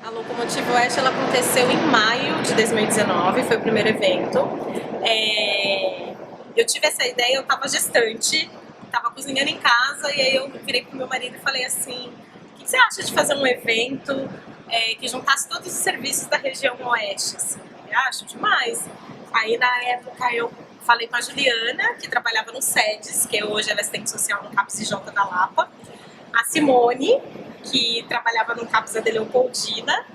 A Locomotiva Oeste ela aconteceu em maio de 2019, foi o primeiro evento. Eu tive essa ideia, eu estava gestante, estava cozinhando em casa e aí eu virei pro meu marido e falei assim: o que você acha de fazer um evento que juntasse todos os serviços da região Oeste? Assim, eu acho demais. Aí na época eu falei com a Juliana, que trabalhava no SEDES, que hoje ela é assistente social no CAPS IJ da Lapa, a Simone, que trabalhava no CAPS AD Leopoldina,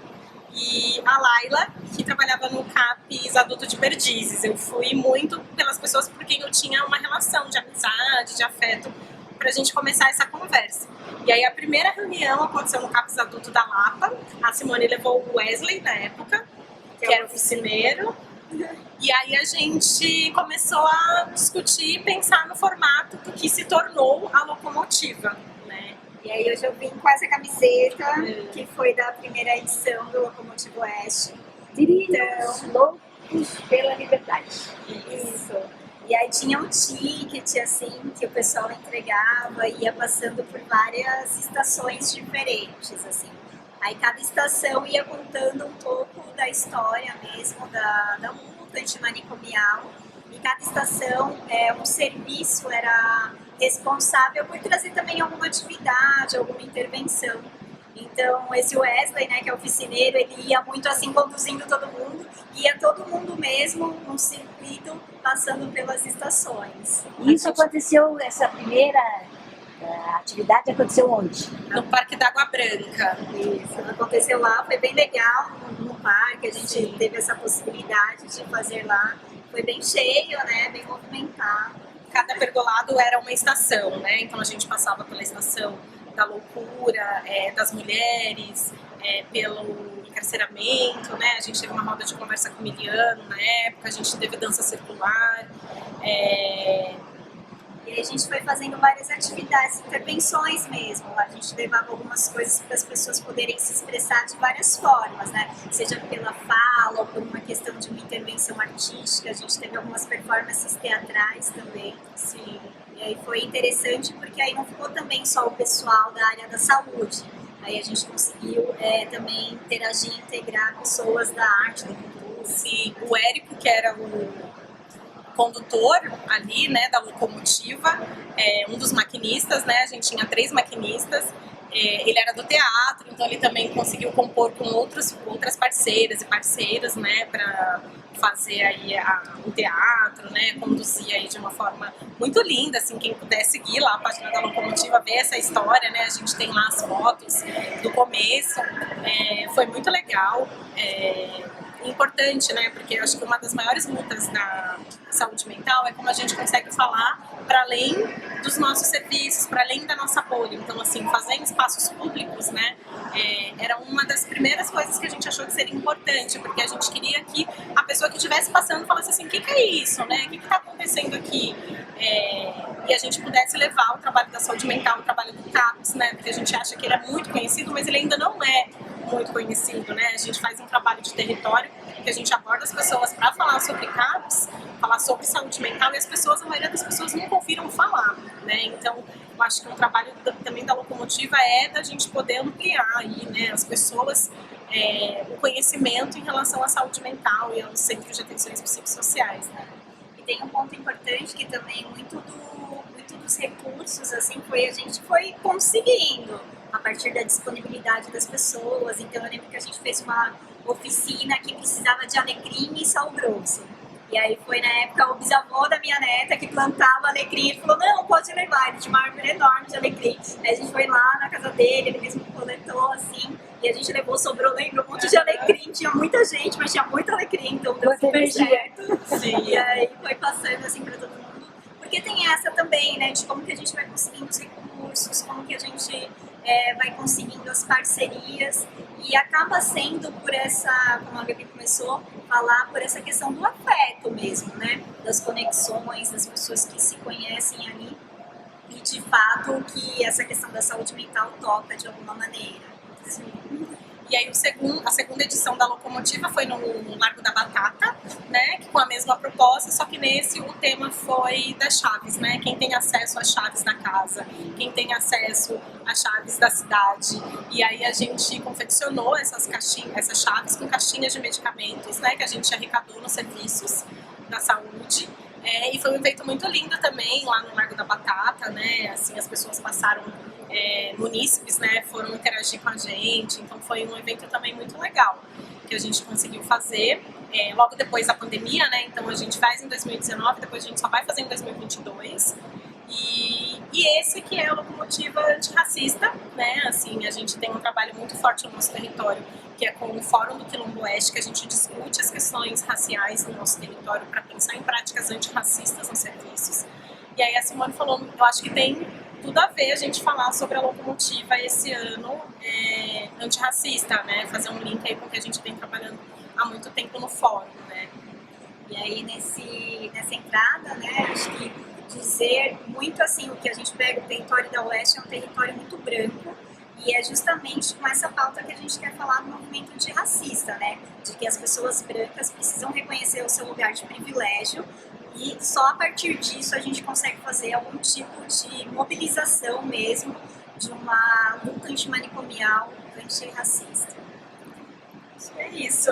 e a Laila, que trabalhava no CAPS Adulto de Perdizes. Eu fui muito pelas pessoas por quem eu tinha uma relação de amizade, de afeto, pra gente começar essa conversa. E aí a primeira reunião aconteceu no CAPS Adulto da Lapa. A Simone levou o Wesley na época, que era o oficineiro. E aí a gente começou a discutir e pensar no formato do que se tornou a Locomotiva, né? E aí hoje eu vim com essa camiseta, que foi da primeira edição do Locomotiva Oeste. Trilhos loucos pela liberdade. Isso. E aí tinha um ticket, assim, que o pessoal entregava e ia passando por várias estações diferentes, assim. Aí cada estação ia contando um pouco da história mesmo, da luta antimanicomial. E cada estação, um serviço era responsável por trazer também alguma atividade, alguma intervenção. Então, esse Wesley, né, que é o oficineiro, ele ia muito assim, conduzindo todo mundo, ia todo mundo mesmo num circuito, passando pelas estações. Isso aconteceu, essa primeira atividade aconteceu onde? No Parque da Água Branca. Isso, aconteceu lá, foi bem legal no parque, a gente teve essa possibilidade de fazer lá. Foi bem cheio, né, bem movimentado. Cada pergolado era uma estação, né? Então a gente passava pela estação da loucura, das mulheres, pelo encarceramento, né? A gente teve uma roda de conversa com o Miliano na época, a gente teve dança circular. E aí a gente foi fazendo várias atividades, intervenções mesmo. A gente levava algumas coisas para as pessoas poderem se expressar de várias formas, né? Seja pela fala ou por uma questão de uma intervenção artística. A gente teve algumas performances teatrais também. Sim. E aí foi interessante porque aí não ficou também só o pessoal da área da saúde. Aí a gente conseguiu também interagir e integrar pessoas da arte, da cultura. Sim, o Érico, que era o condutor ali, né, da locomotiva, um dos maquinistas, né, a gente tinha 3 maquinistas, ele era do teatro, então ele também conseguiu compor com outras parceiras e parceiros, né, para fazer aí o teatro, né, conduzir aí de uma forma muito linda, assim, quem puder seguir lá a página da Locomotiva, ver essa história, né, a gente tem lá as fotos do começo, foi muito legal, importante, né, porque eu acho que uma das maiores lutas na saúde mental é como a gente consegue falar para além dos nossos serviços, para além da nossa bolha. Então, assim, fazer em espaços públicos, né, era uma das primeiras coisas que a gente achou que seria importante, porque a gente queria que a pessoa que estivesse passando falasse assim: o que é isso, né, o que está acontecendo aqui? E a gente pudesse levar o trabalho da saúde mental, o trabalho do CAPS, né, porque a gente acha que ele é muito conhecido, mas ele ainda não é muito conhecido, né? A gente faz um trabalho de território que a gente aborda as pessoas para falar sobre CAPS, falar sobre saúde mental, e a maioria das pessoas nunca ouviram falar, né? Então, eu acho que um trabalho também da Locomotiva da gente poder ampliar aí, né, as pessoas, o conhecimento em relação à saúde mental e aos centros de atenções psicossociais, né? E tem um ponto importante que também muito dos recursos, assim, a gente foi conseguindo a partir da disponibilidade das pessoas. Então eu lembro que a gente fez uma oficina que precisava de alecrim e sal grosso. E aí foi na época o bisavô da minha neta que plantava alecrim. Ele falou: não, pode levar. Ele tinha uma árvore enorme de alecrim. Aí a gente foi lá na casa dele, ele mesmo coletou assim. E a gente levou, sobrou, lembro, um monte de alecrim. Tinha muita gente, mas tinha muito alecrim, então deu super certo. Sim. E aí foi passando assim para todo mundo. Porque tem essa também, né, de como que a gente vai conseguindo os recursos, como que a gente vai conseguindo as parcerias, e acaba sendo por essa, como a Gabi começou a falar, por essa questão do afeto mesmo, né, das conexões, das pessoas que se conhecem ali, e de fato que essa questão da saúde mental toca de alguma maneira. Sim. E aí a segunda edição da Locomotiva foi no Largo da Batata, né, com a mesma proposta, só que nesse o tema foi das chaves, né, quem tem acesso às chaves da casa, quem tem acesso às chaves da cidade. E aí a gente confeccionou essas chaves com caixinhas de medicamentos, né, que a gente arrecadou nos serviços da saúde. E foi um evento muito lindo também, lá no Largo da Batata, né, assim, as pessoas passaram, munícipes, né, foram interagir com a gente, então foi um evento também muito legal, que a gente conseguiu fazer, logo depois da pandemia, né, então a gente faz em 2019, depois a gente só vai fazer em 2022, e esse que é a Locomotiva Antirracista, né, assim, a gente tem um trabalho muito forte no nosso território, que é com o Fórum do Quilombo Oeste, que a gente discute as questões raciais no nosso território para pensar em práticas antirracistas nos serviços. E aí a Simone falou, eu acho que tem tudo a ver a gente falar sobre a Locomotiva esse ano antirracista, né, fazer um link aí com o que a gente vem trabalhando há muito tempo no fórum, né. E aí nessa entrada, né, acho que dizer muito assim, o que a gente pega, o território da Oeste é um território muito branco, e é justamente com essa pauta que a gente quer falar do movimento antirracista, né? De que as pessoas brancas precisam reconhecer o seu lugar de privilégio e só a partir disso a gente consegue fazer algum tipo de mobilização mesmo de uma luta antimanicomial, antirracista. Acho que é isso.